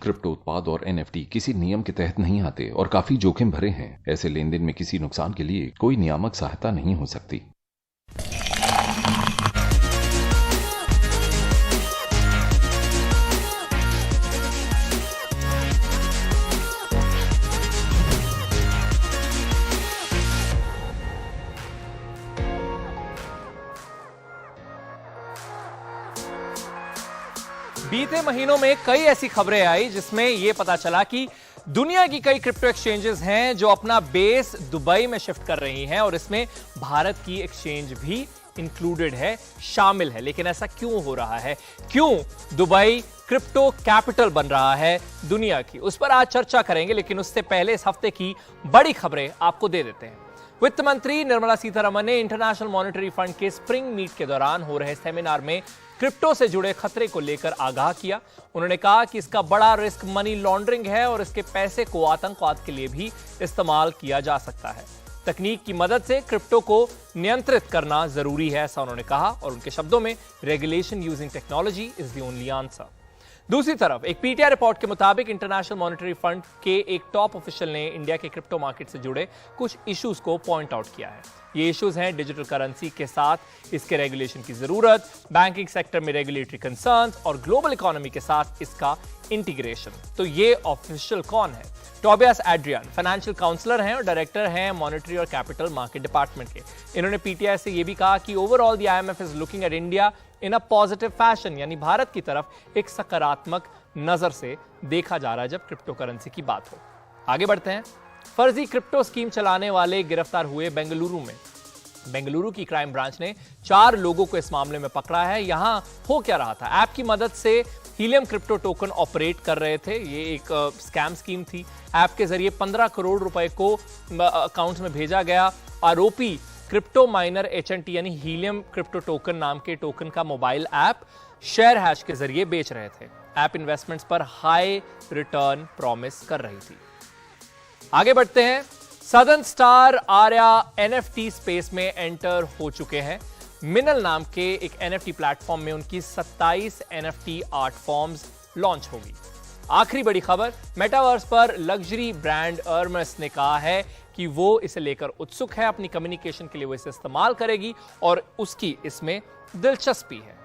Crypto उत्पाद और NFT किसी नियम के तहत नहीं आते और काफी जोखिम भरे हैं। ऐसे लेन देन में किसी नुकसान के लिए कोई नियामक सहायता नहीं हो सकती। बीते महीनों में कई ऐसी खबरें आई जिसमें यह पता चला कि दुनिया की कई क्रिप्टो एक्सचेंजेस हैं जो अपना बेस दुबई में शिफ्ट कर रही हैं और इसमें भारत की एक्सचेंज भी इंक्लूडेड है, शामिल है। लेकिन ऐसा क्यों हो रहा है? क्यों दुबई क्रिप्टो कैपिटल बन रहा है दुनिया की? उस पर आज चर्चा करेंगे, लेकिन उससे पहले इस हफ्ते की बड़ी खबरें आपको दे देते हैं। वित्त मंत्री निर्मला सीतारमण ने इंटरनेशनल मॉनेटरी फंड के स्प्रिंग मीट के दौरान हो रहे सेमिनार में क्रिप्टो से जुड़े खतरे को लेकर आगाह किया। उन्होंने कहा कि इसका बड़ा रिस्क मनी लॉन्ड्रिंग है और इसके पैसे को आतंकवाद के लिए भी इस्तेमाल किया जा सकता है। तकनीक की मदद से क्रिप्टो को नियंत्रित करना जरूरी है, ऐसा उन्होंने कहा। और उनके शब्दों में, regulation using technology is the only answer. दूसरी तरफ एक पीटीआई रिपोर्ट के मुताबिक इंटरनेशनल मॉनेटरी फंड के एक टॉप ऑफिशियल ने इंडिया के क्रिप्टो मार्केट से जुड़े कुछ इश्यूज को पॉइंट आउट किया है। ये इश्यूज हैं डिजिटल करेंसी के साथ इसके रेगुलेशन की जरूरत, बैंकिंग सेक्टर में रेगुलेटरी कंसर्न्स और ग्लोबल इकोनॉमी के साथ इसका इंटीग्रेशन। तो ये ऑफिशियल कौन है? टोबियास एड्रियन फाइनेंशियल काउंसलर हैं और डायरेक्टर हैं मॉनेटरी और कैपिटल मार्केट डिपार्टमेंट के। इन्होंने पीटीआई से यह भी कहा कि overall the IMF is looking at India in a positive fashion, यानी भारत की तरफ एक सकारात्मक नजर से देखा जा रहा है जब क्रिप्टो करेंसी की बात हो। आगे बढ़ते हैं। फर्जी क्रिप्टो स्कीम चलाने वाले गिरफ्तार हुए बेंगलुरु में। बेंगलुरु की क्राइम ब्रांच ने 4 लोगों को इस मामले में पकड़ा है। यहां हो क्या रहा था? ऐप की मदद से हीलियम क्रिप्टो टोकन ऑपरेट कर रहे थे। ये एक स्कैम स्कीम थी। ऐप के जरिए 15 करोड़ रुपए को अकाउंट्स में भेजा गया। आरोपी क्रिप्टो माइनर एचएनटी यानी हीलियम क्रिप्टो टोकन नाम के टोकन का मोबाइल ऐप शेयर हैश के जरिए बेच रहे थे। ऐप इन्वेस्टमेंट्स पर हाई रिटर्न प्रॉमिस कर रही थी। आगे बढ़ते हैं। Southern star Arya NFT space में एंटर हो चुके हैं। मिनल नाम के एक एनएफटी प्लेटफॉर्म में उनकी 27 एनएफटी आर्ट फॉर्म्स लॉन्च होगी। आखिरी बड़ी खबर, मेटावर्स पर लग्जरी ब्रांड हर्मेस ने कहा है कि वो इसे लेकर उत्सुक है। अपनी कम्युनिकेशन के लिए वो इसे इस्तेमाल करेगी और उसकी इसमें दिलचस्पी है।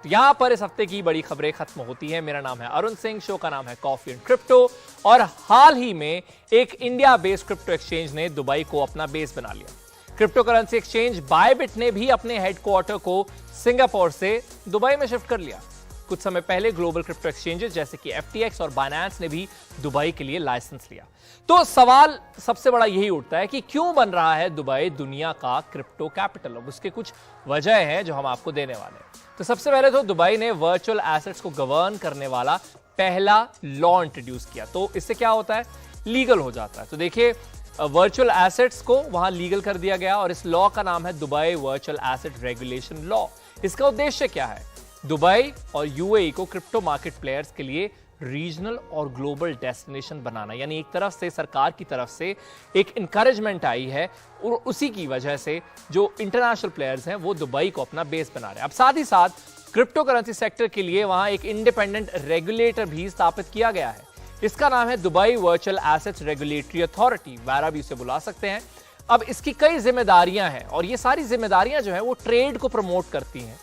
यहां पर इस हफ्ते की बड़ी खबरें खत्म होती हैं। मेरा नाम है अरुण सिंह, शो का नाम है कॉफी एंड क्रिप्टो। और हाल ही में एक इंडिया बेस्ड क्रिप्टो एक्सचेंज ने दुबई को अपना बेस बना लिया। क्रिप्टो करेंसी एक्सचेंज बायबिट ने भी अपने हेडक्वार्टर को सिंगापुर से दुबई में शिफ्ट कर लिया। कुछ समय पहले ग्लोबल क्रिप्टो एक्सचेंजेस जैसे कि एफटीएक्स और बाइनेंस ने भी दुबई के लिए लाइसेंस लिया। तो सवाल सबसे बड़ा यही उठता है कि क्यों बन रहा है दुबई दुनिया का क्रिप्टो कैपिटल? अब उसके कुछ वजह हैं जो हम आपको देने वाले हैं। तो सबसे पहले तो दुबई ने वर्चुअल एसेट्स को गवर्न करने वाला पहला लॉ इंट्रोड्यूस किया। तो इससे क्या होता है? लीगल हो जाता है। तो देखिए, वर्चुअल एसेट्स को वहां लीगल कर दिया गया और इस लॉ का नाम है Dubai virtual asset regulation law. इसका उद्देश्य क्या है? दुबई और यूएई को क्रिप्टो मार्केट प्लेयर्स के लिए रीजनल और ग्लोबल डेस्टिनेशन बनाना। यानी एक तरफ से सरकार की तरफ से एक इंकरेजमेंट आई है और उसी की वजह से जो इंटरनेशनल प्लेयर्स हैं वो दुबई को अपना बेस बना रहे हैं। अब साथ ही साथ क्रिप्टो करेंसी सेक्टर के लिए वहां एक इंडिपेंडेंट रेगुलेटर भी स्थापित किया गया है। इसका नाम है Dubai virtual assets regulatory authority, VARA भी उसे बुला सकते हैं। अब इसकी कई जिम्मेदारियां हैं और ये सारी जिम्मेदारियां जो है वो ट्रेड को प्रमोट करती हैं।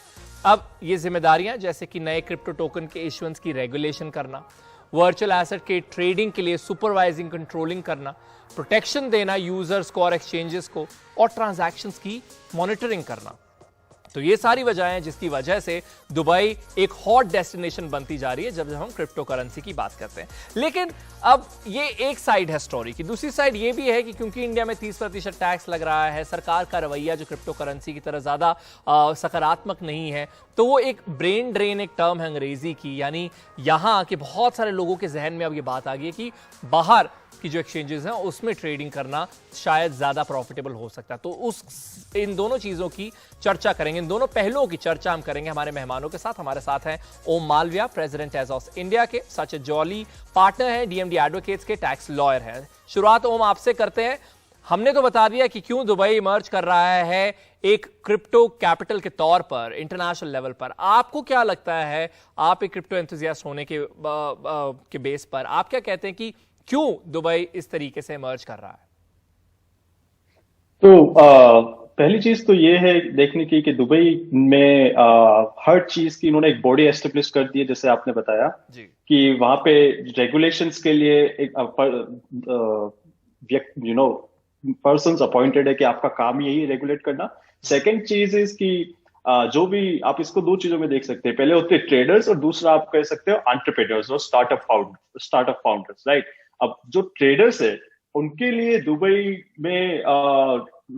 अब ये जिम्मेदारियां जैसे कि नए क्रिप्टो टोकन के इश्यूएंस की रेगुलेशन करना, वर्चुअल एसेट के ट्रेडिंग के लिए सुपरवाइजिंग कंट्रोलिंग करना, प्रोटेक्शन देना यूजर्स को और एक्सचेंजेस को, और ट्रांजैक्शंस की मॉनिटरिंग करना। तो ये सारी वजहें हैं जिसकी वजह से दुबई एक हॉट डेस्टिनेशन बनती जा रही है जब हम क्रिप्टो करेंसी की बात करते हैं। लेकिन अब ये एक साइड है स्टोरी की। दूसरी साइड ये भी है कि क्योंकि इंडिया में 30% टैक्स लग रहा है, सरकार का रवैया जो क्रिप्टो करेंसी की तरह ज्यादा सकारात्मक नहीं है, तो वो एक ब्रेन ड्रेन एक टर्म है अंग्रेजी की। यानी यहां के बहुत सारे लोगों के जहन में अब ये बात आ गई है कि बाहर की जो एक्सचेंजेस हैं उसमें ट्रेडिंग करना शायद ज्यादा प्रॉफिटेबल हो सकता है। तो इन दोनों चीजों की चर्चा करेंगे, इन दोनों पहलुओं की चर्चा हम करेंगे हमारे मेहमानों के साथ। हमारे साथ हैं ओम मालविया, प्रेसिडेंट एजॉस इंडिया के, सचिन जॉली पार्टनर हैं डीएमडी एडवोकेट्स के, टैक्स लॉयर हैं। शुरुआत ओम आपसे करते हैं। हमने तो बता दिया कि क्यों दुबई इमर्ज कर रहा है एक क्रिप्टो कैपिटल के तौर पर इंटरनेशनल लेवल पर। आपको क्या लगता है, आप एक क्रिप्टो एंथुसियास्ट होने के बेस पर आप क्या कहते हैं कि क्यों दुबई इस तरीके से इमर्ज कर रहा है? तो पहली चीज तो ये है देखने की कि दुबई में हर चीज की इन्होंने एक बॉडी एस्टेब्लिश कर दी है, जैसे आपने बताया जी। कि वहां पे रेगुलेशंस के लिए एक पर्सन्स अपॉइंटेड है कि आपका काम यही रेगुलेट करना। सेकंड चीज इज कि जो भी आप इसको दो चीजों में देख सकते हैं, पहले होते हैं ट्रेडर्स और दूसरा आप कह सकते हो एंटरप्रेन्योर्स और स्टार्टअप फाउंडर्स, राइट। अब जो ट्रेडर्स है उनके लिए दुबई में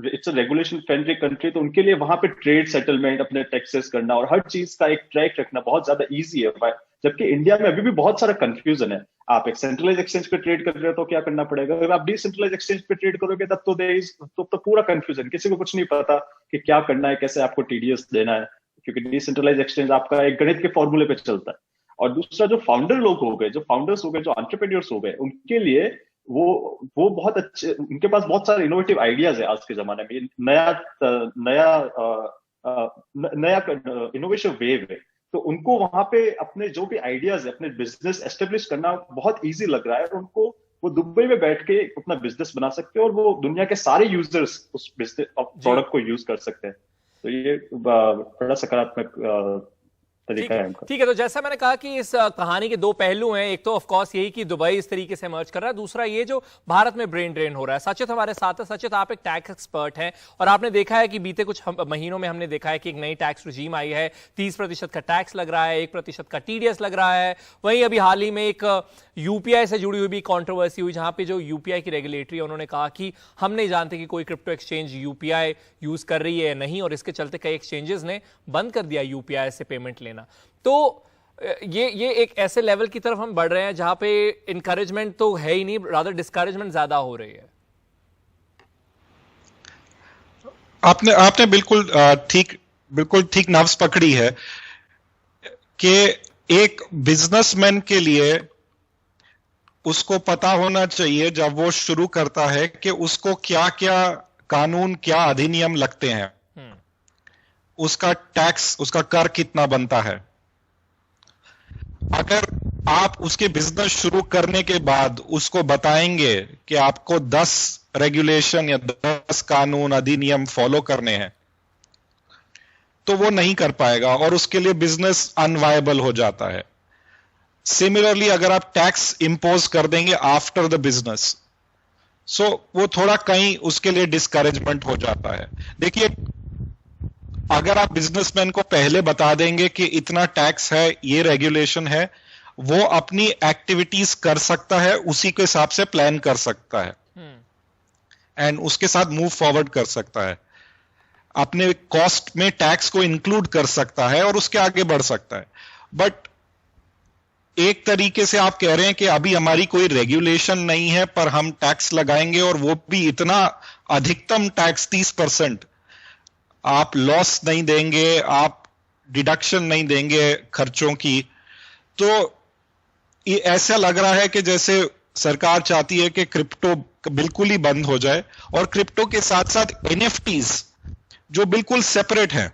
it's a regulation friendly country, तो उनके लिए वहां पे ट्रेड सेटलमेंट, अपने टैक्सेस करना और हर चीज का एक ट्रैक रखना बहुत ज्यादा इजी है। जबकि इंडिया में अभी भी बहुत सारा कंफ्यूजन है। आप एक सेंट्रलाइज एक्सचेंज पे ट्रेड कर रहे हो तो क्या करना पड़ेगा, अगर आप डिसेंट्रलाइज एक्सचेंज पे ट्रेड करोगे तब तो पूरा कंफ्यूजन, किसी को कुछ नहीं पता कि क्या करना है, कैसे आपको टीडीएस देना है, क्योंकि डिसेंट्रलाइज एक्सचेंज आपका एक गणित के फॉर्मूले पे चलता है। और दूसरा जो फाउंडर्स हो गए, जो एंटरप्रेन्योर्स हो गए, उनके लिए वो बहुत अच्छे, उनके पास बहुत सारे इनोवेटिव आइडियाज है आज के जमाने में। नया इनोवेशन वेव है, तो उनको वहां पे अपने जो भी आइडियाज है, अपने बिजनेस एस्टेब्लिश करना बहुत इजी लग रहा है। और उनको वो दुबई में बैठ के अपना बिजनेस बना सकते हैं और वो दुनिया के सारे यूजर्स उस बिजनेस प्रोडक्ट को यूज कर सकते हैं। तो ये बड़ा सकारात्मक तरीका है उनका। ठीक है, तो जैसा मैंने कहा कि इस कहानी के दो पहलू हैं। एक तो ऑफ कोर्स यही कि दुबई इस तरीके से मर्ज कर रहा है, दूसरा ये जो भारत में ब्रेन ड्रेन हो रहा है। सचित हमारे साथ है। सचित, आप एक टैक्स एक्सपर्ट हैं और आपने देखा है कि बीते कुछ महीनों में हमने देखा है कि एक नई टैक्स रजीम आई है। 30% का टैक्स लग रहा है, 1% का टीडीएस लग रहा है। वहीं अभी हाल ही में एक यूपीआई से जुड़ी हुई भी कॉन्ट्रोवर्सी हुई, जहां पे जो यूपीआई की रेगुलेटरी है उन्होंने कहा कि हम नहीं जानते कि कोई क्रिप्टो एक्सचेंज यूपीआई यूज कर रही है या नहीं, और इसके चलते कई एक्सचेंजेस ने बंद कर दिया यूपीआई से पेमेंट लेना। तो ये एक ऐसे लेवल की तरफ हम बढ़ रहे हैं जहां पे इनकरेजमेंट तो है ही नहीं, रादर डिस्करेजमेंट ज्यादा हो रही है। आपने बिल्कुल ठीक नब्ज पकड़ी है कि एक बिजनेसमैन के लिए उसको पता होना चाहिए जब वो शुरू करता है कि उसको क्या क्या कानून, क्या अधिनियम लगते हैं, उसका टैक्स, उसका कर कितना बनता है। अगर आप उसके बिजनेस शुरू करने के बाद उसको बताएंगे कि आपको 10 रेगुलेशन या 10 कानून, अधिनियम फॉलो करने हैं, तो वो नहीं कर पाएगा और उसके लिए बिजनेस अनवायबल हो जाता है। सिमिलरली अगर आप टैक्स इंपोज कर देंगे आफ्टर द बिजनेस, सो वो थोड़ा कहीं उसके लिए डिस्करेजमेंट हो जाता है। देखिए, अगर आप बिजनेसमैन को पहले बता देंगे कि इतना टैक्स है, ये रेगुलेशन है, वो अपनी एक्टिविटीज कर सकता है, उसी के हिसाब से प्लान कर सकता है एंड उसके साथ मूव फॉरवर्ड कर सकता है, अपने कॉस्ट में टैक्स को इंक्लूड कर सकता है और उसके आगे बढ़ सकता है। बट एक तरीके से आप कह रहे हैं कि अभी हमारी कोई रेगुलेशन नहीं है पर हम टैक्स लगाएंगे, और वो भी इतना अधिकतम टैक्स 30%, आप लॉस नहीं देंगे, आप डिडक्शन नहीं देंगे खर्चों की। तो ये ऐसा लग रहा है कि जैसे सरकार चाहती है कि क्रिप्टो बिल्कुल ही बंद हो जाए, और क्रिप्टो के साथ साथ एनएफटीज जो बिल्कुल सेपरेट है,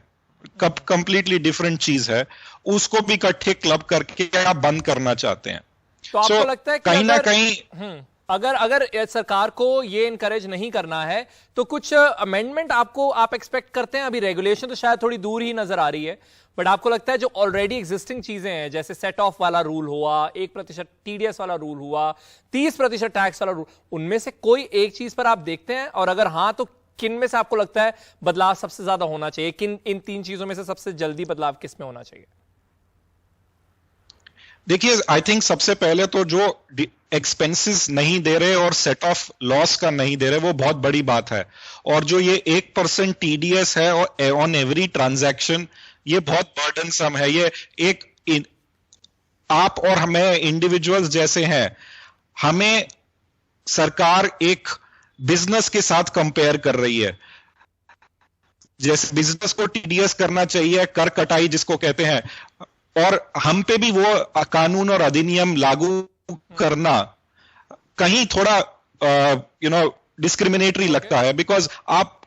कंप्लीटली डिफरेंट चीज है, उसको भी इकट्ठे क्लब करके आप बंद करना चाहते हैं। तो आपको लगता है कि कहीं ना कहीं अगर सरकार को ये इनकरेज नहीं करना है तो कुछ अमेंडमेंट आप एक्सपेक्ट करते हैं? अभी रेगुलेशन तो शायद थोड़ी दूर ही नजर आ रही है, बट आपको लगता है जो ऑलरेडी एग्जिस्टिंग चीजें हैं, जैसे सेट ऑफ वाला रूल हुआ, 1% टीडीएस वाला रूल हुआ, 30% टैक्स वाला रूल, उनमें से कोई एक चीज पर आप देखते हैं? और अगर हाँ, तो किन में से आपको लगता है बदलाव सबसे ज्यादा होना चाहिए? किन इन 3 चीजों में से सबसे जल्दी बदलाव किस में होना चाहिए? देखिए, आई थिंक सबसे पहले तो जो एक्सपेंसेस नहीं दे रहे और सेट ऑफ लॉस का नहीं दे रहे, वो बहुत बड़ी बात है। और जो ये 1% टीडीएस है और ऑन एवरी ट्रांजैक्शन, ये बहुत बर्डनसम है। ये एक आप और हमें इंडिविजुअल्स जैसे हैं, हमें सरकार एक बिजनेस के साथ कंपेयर कर रही है। जैसे बिजनेस को टीडीएस करना चाहिए, कर कटाई जिसको कहते हैं, और हम पे भी वो कानून और अधिनियम लागू करना कहीं थोड़ा डिस्क्रिमिनेटरी लगता है, बिकॉज आप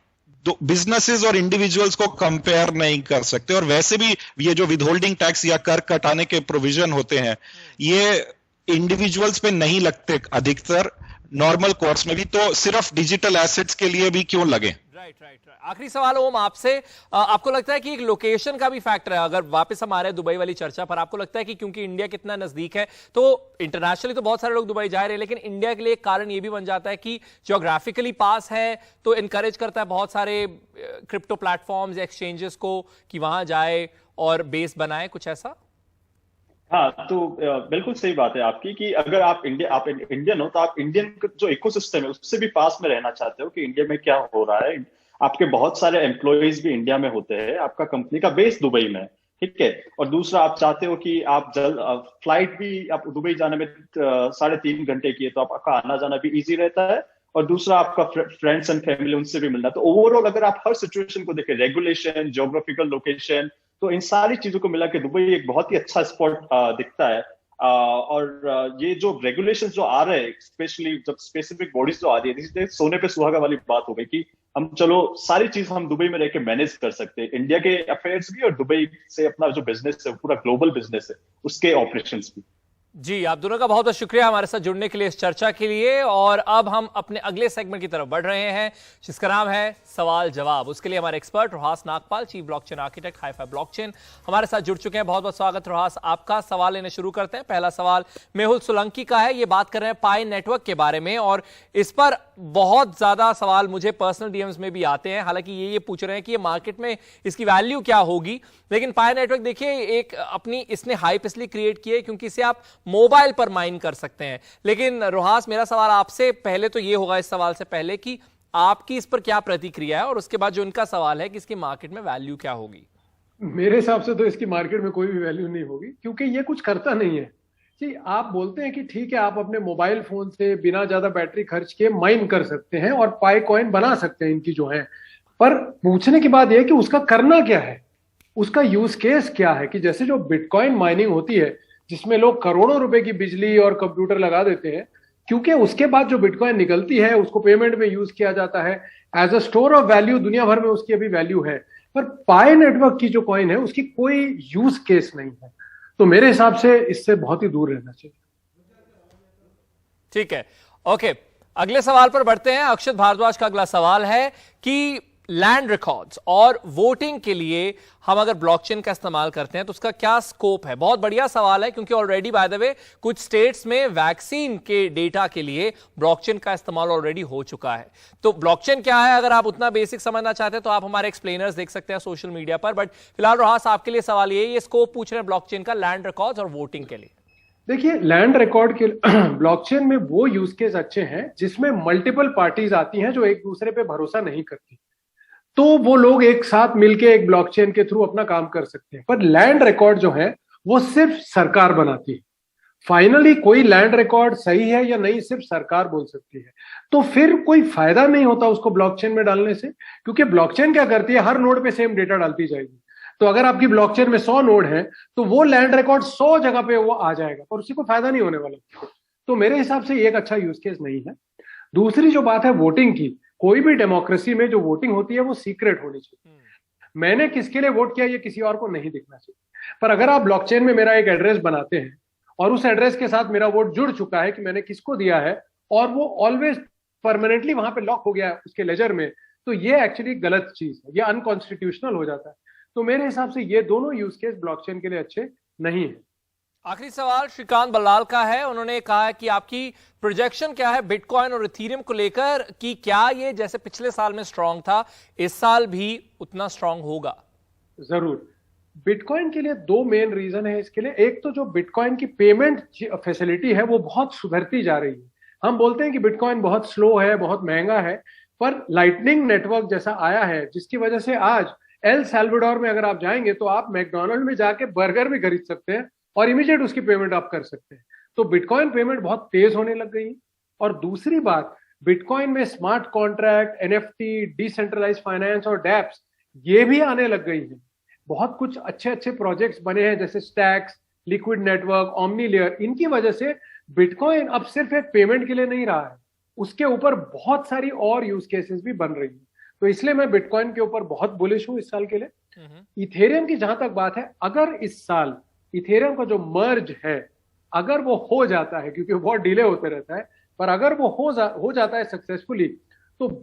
बिजनेसेस और इंडिविजुअल्स को कंपेयर नहीं कर सकते। और वैसे भी ये जो विदहोल्डिंग टैक्स या कर कटाने के प्रोविजन होते हैं, ये इंडिविजुअल्स पे नहीं लगते अधिकतर, नॉर्मल कोर्स में भी, तो सिर्फ डिजिटल एसेट्स के लिए भी क्यों लगे। राइट। आखिरी सवाल ओम आपसे, आपको लगता है कि एक लोकेशन का भी फैक्टर है? अगर वापस हम आ रहे हैं दुबई वाली चर्चा पर, आपको लगता है कि क्योंकि इंडिया कितना नजदीक है, तो इंटरनेशनली तो बहुत सारे लोग दुबई जा रहे हैं, लेकिन इंडिया के लिए एक कारण ये भी बन जाता है कि ज्योग्राफिकली पास है, तो इनकरेज करता है बहुत सारे क्रिप्टो प्लेटफॉर्म्स या एक्सचेंजेस को कि वहां जाए और बेस बनाए, कुछ ऐसा? हाँ, तो बिल्कुल सही बात है आपकी कि अगर आप इंडियन हो तो आप इंडियन जो इकोसिस्टम है उससे भी पास में रहना चाहते हो कि इंडिया में क्या हो रहा है। आपके बहुत सारे एम्प्लॉयज भी इंडिया में होते हैं, आपका कंपनी का बेस दुबई में, ठीक है। और दूसरा, आप चाहते हो कि आप फ्लाइट भी आप दुबई जाने में 3.5 घंटे की है, तो आपका आना जाना भी इजी रहता है। और दूसरा, आपका फ्रेंड्स एंड फैमिली उनसे भी मिलना। तो ओवरऑल अगर आप हर सिचुएशन को देखें, रेगुलेशन, ज्योग्राफिकल लोकेशन, तो इन सारी चीजों को मिला के दुबई एक बहुत ही अच्छा स्पॉट दिखता है। और ये जो रेगुलेशंस जो आ रहे हैं, स्पेशली जब स्पेसिफिक बॉडीज जो आ रही है, सोने पे सुहागा वाली बात हो गई कि हम चलो सारी चीज हम दुबई में रह के मैनेज कर सकते हैं, इंडिया के अफेयर्स भी और दुबई से अपना जो बिजनेस है, पूरा ग्लोबल बिजनेस है, उसके ऑपरेशंस भी। जी, आप दोनों का बहुत बहुत शुक्रिया हमारे साथ जुड़ने के लिए, इस चर्चा के लिए। और अब हम अपने अगले सेगमेंट की तरफ बढ़ रहे हैं, जिसका नाम है सवाल जवाब। उसके लिए हमारे expert Rohas Nagpal, chief blockchain architect, hifi blockchain, हमारे साथ जुड़ चुके हैं। बहुत बहुत स्वागत रोहास आपका। सवाल लेने शुरू करते हैं। पहला सवाल मेहुल सोलंकी का है। ये बात कर रहे हैं पाई नेटवर्क के बारे में, और इस पर बहुत ज्यादा सवाल मुझे पर्सनल डीएम्स में भी आते हैं। हालांकि ये पूछ रहे हैं कि ये मार्केट में इसकी वैल्यू क्या होगी, लेकिन पाई नेटवर्क देखिए एक अपनी इसने हाइप इसलिए क्रिएट की है क्योंकि इसे आप मोबाइल पर माइन कर सकते हैं। लेकिन रोहास, मेरा सवाल आपसे पहले तो ये होगा, इस सवाल से पहले, कि आपकी इस पर क्या प्रतिक्रिया है, और उसके बाद जो इनका सवाल है कि इसकी मार्केट में वैल्यू क्या होगी। मेरे हिसाब से तो इसकी मार्केट में कोई भी वैल्यू नहीं होगी, क्योंकि ये कुछ करता नहीं है जी। आप बोलते हैं कि ठीक है, आप अपने मोबाइल फोन से बिना ज्यादा बैटरी खर्च किए माइन कर सकते हैं और पाई कॉइन बना सकते हैं इनकी जो है, पर पूछने की बात यह है कि उसका करना क्या है, उसका यूज केस क्या है। कि जैसे जो बिटकॉइन माइनिंग होती है, जिसमें लोग करोड़ों रुपए की बिजली और कंप्यूटर लगा देते हैं, क्योंकि उसके बाद जो बिटकॉइन निकलती है उसको पेमेंट में यूज किया जाता है, as a store of value दुनिया भर में उसकी अभी वैल्यू है। पर पाई नेटवर्क की जो कॉइन है उसकी कोई यूज केस नहीं है, तो मेरे हिसाब से इससे बहुत ही दूर रहना चाहिए। ठीक है, ओके, अगले सवाल पर बढ़ते हैं। अक्षत भारद्वाज का अगला सवाल है कि लैंड रिकॉर्ड्स और वोटिंग के लिए हम अगर ब्लॉकचेन का इस्तेमाल करते हैं तो उसका क्या स्कोप है। बहुत बढ़िया सवाल है, क्योंकि ऑलरेडी बाय द वे कुछ स्टेट्स में वैक्सीन के डेटा के लिए ब्लॉकचेन का इस्तेमाल ऑलरेडी हो चुका है। तो ब्लॉकचेन क्या है, अगर आप उतना बेसिक समझना चाहते हैं तो आप हमारे एक्सप्लेनर्स देख सकते हैं सोशल मीडिया पर। बट फिलहाल रोहास, आपके लिए सवाल ये स्कोप पूछ रहे हैं ब्लॉकचेन का लैंड रिकॉर्ड्स और वोटिंग के लिए। देखिए, लैंड रिकॉर्ड के ब्लॉकचेन में वो यूज केस अच्छे हैं जिसमें मल्टीपल पार्टीज आती हैं जो एक दूसरे पे भरोसा नहीं करती, तो वो लोग एक साथ मिलके एक ब्लॉकचेन के थ्रू अपना काम कर सकते हैं। पर लैंड रिकॉर्ड जो है वो सिर्फ सरकार बनाती है। फाइनली कोई लैंड रिकॉर्ड सही है या नहीं सिर्फ सरकार बोल सकती है, तो फिर कोई फायदा नहीं होता उसको ब्लॉकचेन में डालने से, क्योंकि ब्लॉकचेन क्या करती है, हर नोड पे सेम डेटा डालती जाएगी। तो अगर आपकी ब्लॉकचेन में 100 नोड है तो वो लैंड रिकॉर्ड 100 जगह पे वो आ जाएगा, पर उसी को फायदा नहीं होने वाला। तो मेरे हिसाब से ये एक अच्छा यूज केस नहीं है। दूसरी जो बात है वोटिंग की, कोई भी डेमोक्रेसी में जो वोटिंग होती है वो सीक्रेट होनी चाहिए। मैंने किसके लिए वोट किया ये किसी और को नहीं दिखना चाहिए। पर अगर आप ब्लॉकचेन में मेरा एक एड्रेस बनाते हैं और उस एड्रेस के साथ मेरा वोट जुड़ चुका है कि मैंने किसको दिया है, और वो ऑलवेज परमानेंटली वहां पे लॉक हो गया है उसके लेजर में, तो ये एक्चुअली गलत चीज है, ये अनकॉन्स्टिट्यूशनल हो जाता है। तो मेरे हिसाब से ये दोनों यूज केस ब्लॉकचेन के लिए अच्छे नहीं है। आखिरी सवाल श्रीकांत बल्लाल का है। उन्होंने कहा है कि आपकी प्रोजेक्शन क्या है बिटकॉइन और इथेरियम को लेकर, कि क्या ये जैसे पिछले साल में स्ट्रांग था इस साल भी उतना स्ट्रांग होगा? जरूर। बिटकॉइन के लिए दो मेन रीजन है इसके लिए। एक तो जो बिटकॉइन की पेमेंट फैसिलिटी है वो बहुत सुधरती जा रही है। हम बोलते हैं कि बिटकॉइन बहुत स्लो है, बहुत महंगा है, पर लाइटनिंग नेटवर्क जैसा आया है जिसकी वजह से आज एल सैल्वाडोर में अगर आप जाएंगे तो आप मैकडोनल्ड में जाके बर्गर भी खरीद सकते हैं और इमीडिएट उसकी पेमेंट आप कर सकते हैं। तो बिटकॉइन पेमेंट बहुत तेज होने लग गई है। और दूसरी बात, बिटकॉइन में smart contract, NFT, decentralize finance और डैप्स ये भी आने लग गई हैं। बहुत कुछ अच्छे अच्छे प्रोजेक्ट्स बने हैं जैसे stacks, liquid network, omni layer. इनकी वजह से बिटकॉइन अब सिर्फ एक पेमेंट के लिए नहीं रहा है, उसके ऊपर बहुत सारी और यूज केसेस भी बन रही हैं। तो इसलिए मैं बिटकॉइन के ऊपर बहुत बुलिश हूं इस साल के लिए। इथेरियम की जहां तक बात है, अगर इस साल इथेरियम का जो मर्ज है अगर वो हो जाता है, क्योंकि बहुत डिले होते रहता है, पर अगर वो हो जाता है सक्सेसफुली, तो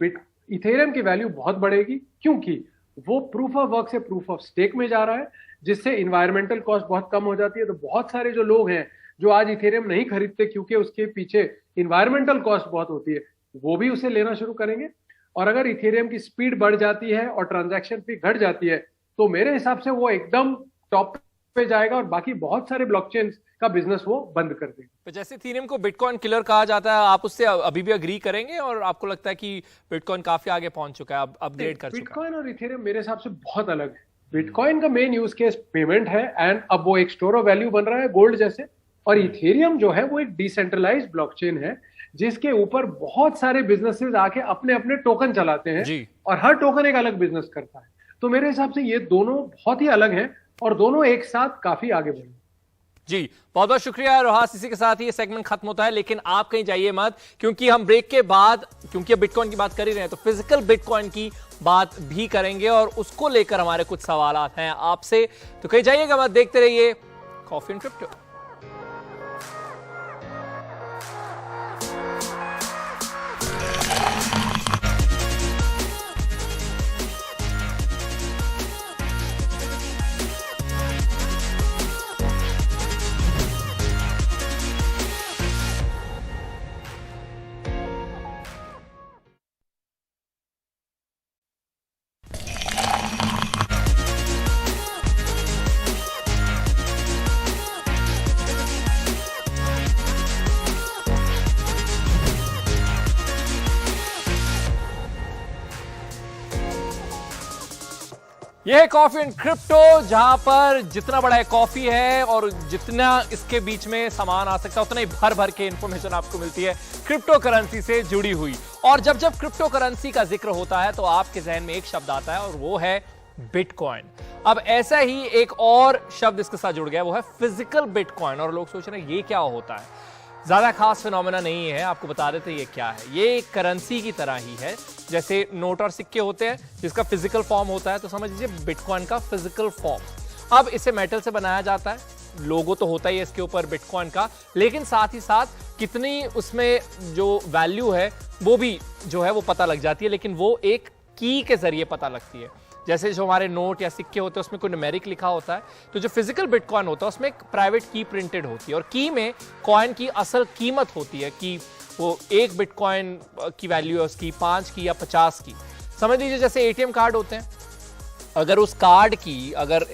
इथेरियम की वैल्यू बहुत बढ़ेगी, क्योंकि वो प्रूफ ऑफ वर्क से प्रूफ ऑफ स्टेक में जा रहा है, जिससे इन्वायरमेंटल कॉस्ट बहुत कम हो जाती है। तो बहुत सारे जो लोग हैं जो आज इथेरियम नहीं खरीदते क्योंकि उसके पीछे इन्वायरमेंटल कॉस्ट बहुत होती है, वो भी उसे लेना शुरू करेंगे। और अगर इथेरियम की स्पीड बढ़ जाती है और ट्रांजैक्शन फी घट जाती है, तो मेरे हिसाब से वो एकदम टॉप पे जाएगा और बाकी बहुत सारे ब्लॉकचेन का बिजनेस वो बंद कर देगा। तो जैसे इथेरियम को बिटकॉइन किलर कहा जाता है, आप उससे अभी भी अग्री करेंगे, और आपको लगता है कि बिटकॉइन काफी आगे पहुंच चुका है, अपग्रेड कर चुका है? बिटकॉइन और इथेरियम मेरे हिसाब से बहुत अलग है। बिटकॉइन का मेन यूज केस पेमेंट है, एंड अब वो एक स्टोर ऑफ वैल्यू बन रहा है गोल्ड जैसे। और इथेरियम जो है वो एक डिसेंट्रलाइज्ड ब्लॉकचेन है, जिसके ऊपर बहुत सारे बिजनेसेस आके अपने अपने टोकन चलाते हैं, और हर टोकन एक अलग बिजनेस करता है। तो मेरे हिसाब से ये दोनों बहुत ही अलग हैं और दोनों एक साथ काफी आगे बढ़े। जी, बहुत बहुत शुक्रिया रोहास। इसी के साथ ही ये सेगमेंट खत्म होता है, लेकिन आप कहीं जाइए मत, क्योंकि हम ब्रेक के बाद, क्योंकि अब बिटकॉइन की बात कर ही रहे हैं, तो फिजिकल बिटकॉइन की बात भी करेंगे और उसको लेकर हमारे कुछ सवाल हैं आपसे। तो कहीं जाइएगा मत, देखते रहिए कॉफी एंड क्रिप्टो। यह है कॉफी एंड क्रिप्टो, जहां पर जितना बड़ा कॉफी है और जितना इसके बीच में सामान आ सकता है, उतना ही भर भर के इंफॉर्मेशन आपको मिलती है क्रिप्टो करेंसी से जुड़ी हुई। और जब जब क्रिप्टो करेंसी का जिक्र होता है तो आपके जहन में एक शब्द आता है, और वो है बिटकॉइन। अब ऐसा ही एक और शब्द इसके साथ जुड़ गया, वो है फिजिकल बिटकॉइन। और लोग सोच रहे हैं ये क्या होता है। ज्यादा खास फिनोमेना नहीं है, आपको बता देते ये क्या है। ये एक करेंसी की तरह ही है, जैसे नोट और सिक्के होते हैं जिसका फिजिकल फॉर्म होता है, तो समझ लीजिए बिटकॉइन का फिजिकल फॉर्म। अब इसे मेटल से बनाया जाता है, लोगो तो होता ही है इसके ऊपर बिटकॉइन का, लेकिन साथ ही साथ कितनी उसमें जो वैल्यू है वो भी जो है वो पता लग जाती है, लेकिन वो एक की के जरिए पता लगती है। जैसे जो हमारे नोट या सिक्के होते हैं उसमें कोई न्यूमेरिक लिखा होता है, तो जो फिजिकल बिटकॉइन होता है उसमें एक प्राइवेट की प्रिंटेड होती है, और की में कॉइन की असल कीमत होती है कि वो एक बिटकॉइन की वैल्यू है उसकी 5 की या 50 की। समझ लीजिए जैसे एटीएम कार्ड होते हैं, अगर उस कार्ड की अगर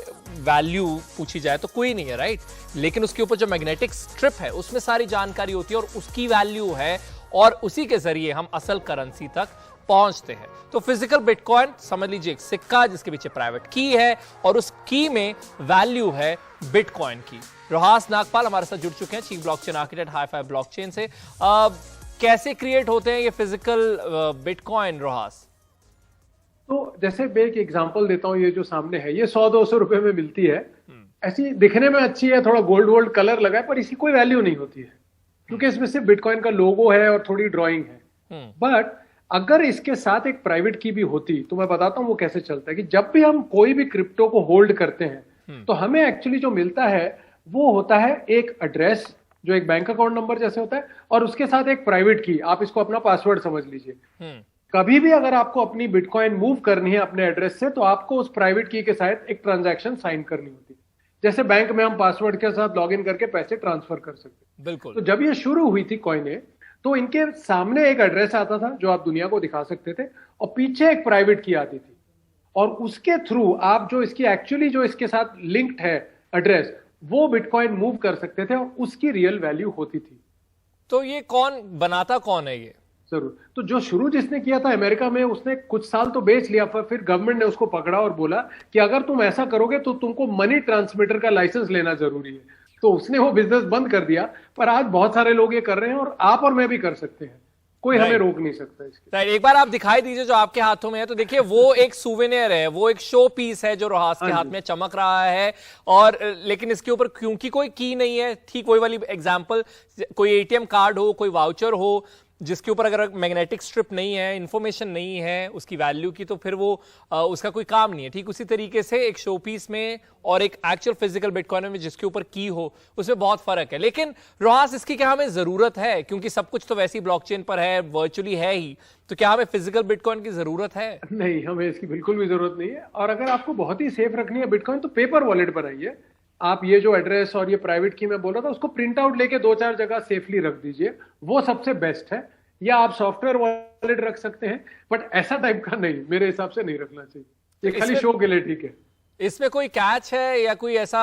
वैल्यू पूछी जाए तो कोई नहीं है, राइट, लेकिन उसके ऊपर जो मैग्नेटिक स्ट्रिप है उसमें सारी जानकारी होती है और उसकी वैल्यू है, और उसी के जरिए हम असल करेंसी तक पहुंचते हैं। तो फिजिकल बिटकॉइन समझ लीजिए एक सिक्का जिसके पीछे प्राइवेट की है, और उस की में वैल्यू है बिटकॉइन की। रोहास नागपाल हमारे साथ जुड़ चुके हैं, चीफ ब्लॉकचेन आर्किटेक्ट हाई5 ब्लॉकचेन से। कैसे क्रिएट होते हैं ये फिजिकल बिटकॉइन, रोहास? तो जैसे मैं एक एग्जांपल देता हूं, ये जो सामने है ये 100-200 रुपए में मिलती है, ऐसी दिखने में अच्छी है, थोड़ा गोल्ड वोल्ड कलर लगा है, पर इसकी कोई वैल्यू नहीं होती है क्योंकि इसमें सिर्फ बिटकॉइन का लोगो है और थोड़ी ड्राइंग है। बट अगर इसके साथ एक प्राइवेट की भी होती तो मैं बताता हूं वो कैसे चलता है कि जब भी हम कोई भी क्रिप्टो को होल्ड करते हैं तो हमें एक्चुअली जो मिलता है वो होता है एक एड्रेस जो एक बैंक अकाउंट नंबर जैसे होता है, और उसके साथ एक प्राइवेट की, आप इसको अपना पासवर्ड समझ लीजिए। कभी भी अगर आपको अपनी बिटकॉइन मूव करनी है अपने एड्रेस से, तो आपको उस प्राइवेट की के साथ एक ट्रांजैक्शन साइन करनी होती है, जैसे बैंक में हम पासवर्ड के साथ लॉगिन करके पैसे ट्रांसफर कर सकते। बिल्कुल। तो जब ये शुरू हुई थी कॉइने, तो इनके सामने एक एड्रेस आता था जो आप दुनिया को दिखा सकते थे, और पीछे एक प्राइवेट की आती थी, और उसके थ्रू आप जो इसकी एक्चुअली जो इसके साथ लिंक्ड है एड्रेस, वो बिटकॉइन मूव कर सकते थे और उसकी रियल वैल्यू होती थी। तो ये कौन बनाता, कौन है ये? जरूर। तो जो शुरू जिसने किया था अमेरिका में, उसने कुछ साल तो बेच लिया, फिर गवर्नमेंट ने उसको पकड़ा और बोला कि अगर तुम ऐसा करोगे तो तुमको मनी ट्रांसमीटर का लाइसेंस लेना जरूरी है। तो उसने वो बिजनेस बंद कर दिया, पर आज बहुत सारे लोग ये कर रहे हैं, और आप और मैं भी कर सकते हैं, कोई हमें रोक नहीं सकता इसके। एक बार आप दिखाई दीजिए जो आपके हाथों में है, तो देखिए वो एक सुवेनियर है, वो एक शो पीस है जो रोहास के हाथ में चमक रहा है, और लेकिन इसके ऊपर क्योंकि कोई की नहीं है, ठीक वही वाली एग्जांपल कोई एटीएम कार्ड हो, कोई वाउचर हो, जिसके ऊपर अगर मैग्नेटिक स्ट्रिप नहीं है, इंफॉर्मेशन नहीं है उसकी वैल्यू की, तो फिर वो उसका कोई काम नहीं है। ठीक उसी तरीके से एक शो पीस में और एक एक्चुअल फिजिकल बिटकॉइन में जिसके ऊपर की हो, उसमें बहुत फर्क है। लेकिन रोहास, इसकी क्या हमें जरूरत है? क्योंकि सब कुछ तो वैसी ब्लॉकचेन पर है, वर्चुअली है ही, तो क्या हमें फिजिकल बिटकॉइन की जरूरत है? नहीं, हमें इसकी बिल्कुल भी जरूरत नहीं है। और अगर आपको बहुत ही सेफ रखनी है बिटकॉइन, तो पेपर वॉलेट पर आइए। आप ये जो एड्रेस और ये प्राइवेट की मैं बोल रहा था, उसको प्रिंट आउट लेके 2-4 जगह सेफली रख दीजिए, वो सबसे बेस्ट है। या आप सॉफ्टवेयर वॉलेट रख सकते हैं, बट ऐसा टाइप का नहीं, मेरे हिसाब से नहीं रखना चाहिए। ये खाली शो के लिए ठीक है। इसमें कोई कैच है या कोई ऐसा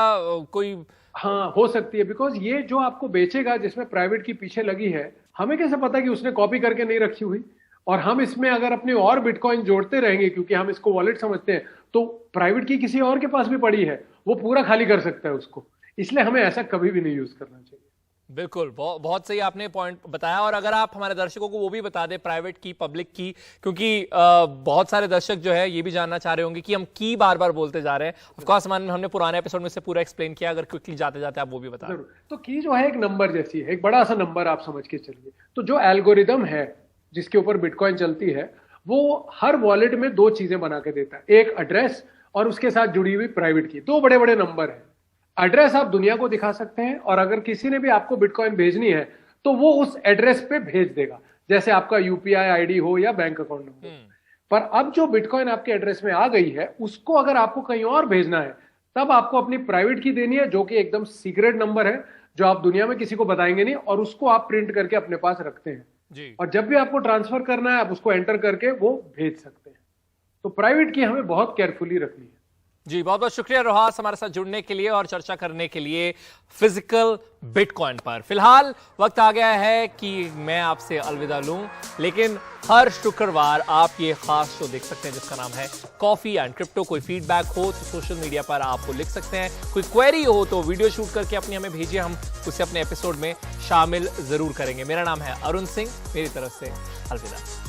कोई? हाँ, हो सकती है, बिकॉज ये जो आपको बेचेगा जिसमें प्राइवेट की पीछे लगी है, हमें कैसे पता कि उसने कॉपी करके नहीं रखी हुई? और हम इसमें अगर अपने और बिटकॉइन जोड़ते रहेंगे, क्योंकि हम इसको वॉलेट समझते हैं, तो प्राइवेट की किसी और के पास भी पड़ी है, वो पूरा खाली कर सकता है उसको। इसलिए हमें ऐसा कभी भी नहीं यूज करना चाहिए। बिल्कुल, बहुत सही आपने पॉइंट बताया। और अगर आप हमारे दर्शकों को वो भी बता दें, प्राइवेट की, पब्लिक की, क्योंकि बहुत सारे दर्शक जो है ये भी जानना चाह रहे होंगे कि हम की बार बार बोलते जा रहे हैं। ऑफ कोर्स हमने पुराने एपिसोड में से पूरा एक्सप्लेन किया, अगर क्विकली जाते जाते आप वो भी बता दें। तो की जो है एक नंबर जैसी है, एक बड़ा सा नंबर आप समझ के चलिए। तो जो एल्गोरिदम है जिसके ऊपर बिटकॉइन चलती है, वो हर वॉलेट में 2 चीजें बना के देता है, एक एड्रेस और उसके साथ जुड़ी हुई प्राइवेट की। 2 बड़े बड़े नंबर है। एड्रेस आप दुनिया को दिखा सकते हैं, और अगर किसी ने भी आपको बिटकॉइन भेजनी है तो वो उस एड्रेस पे भेज देगा, जैसे आपका यूपीआई आईडी हो या बैंक अकाउंट नंबर। पर अब जो बिटकॉइन आपके एड्रेस में आ गई है, उसको अगर आपको कहीं और भेजना है, तब आपको अपनी प्राइवेट की देनी है, जो कि एकदम सीक्रेट नंबर है, जो आप दुनिया में किसी को बताएंगे नहीं, और उसको आप प्रिंट करके अपने पास रखते हैं जी। और जब भी आपको ट्रांसफर करना है, आप उसको एंटर करके वो भेज सकते हैं। तो प्राइवेट की हमें बहुत केयरफुली रखनी है। जी, बहुत बहुत शुक्रिया रोहास हमारे साथ जुड़ने के लिए और चर्चा करने के लिए फिजिकल बिटकॉइन पर। फिलहाल वक्त आ गया है कि मैं आपसे अलविदा लूं, लेकिन हर शुक्रवार आप ये खास शो देख सकते हैं जिसका नाम है कॉफी एंड क्रिप्टो। कोई फीडबैक हो तो सोशल मीडिया पर आप वो लिख सकते हैं, कोई क्वेरी हो तो वीडियो शूट करके अपनी हमें भेजिए, हम उसे अपने एपिसोड में शामिल जरूर करेंगे। मेरा नाम है अरुण सिंह, मेरी तरफ से अलविदा।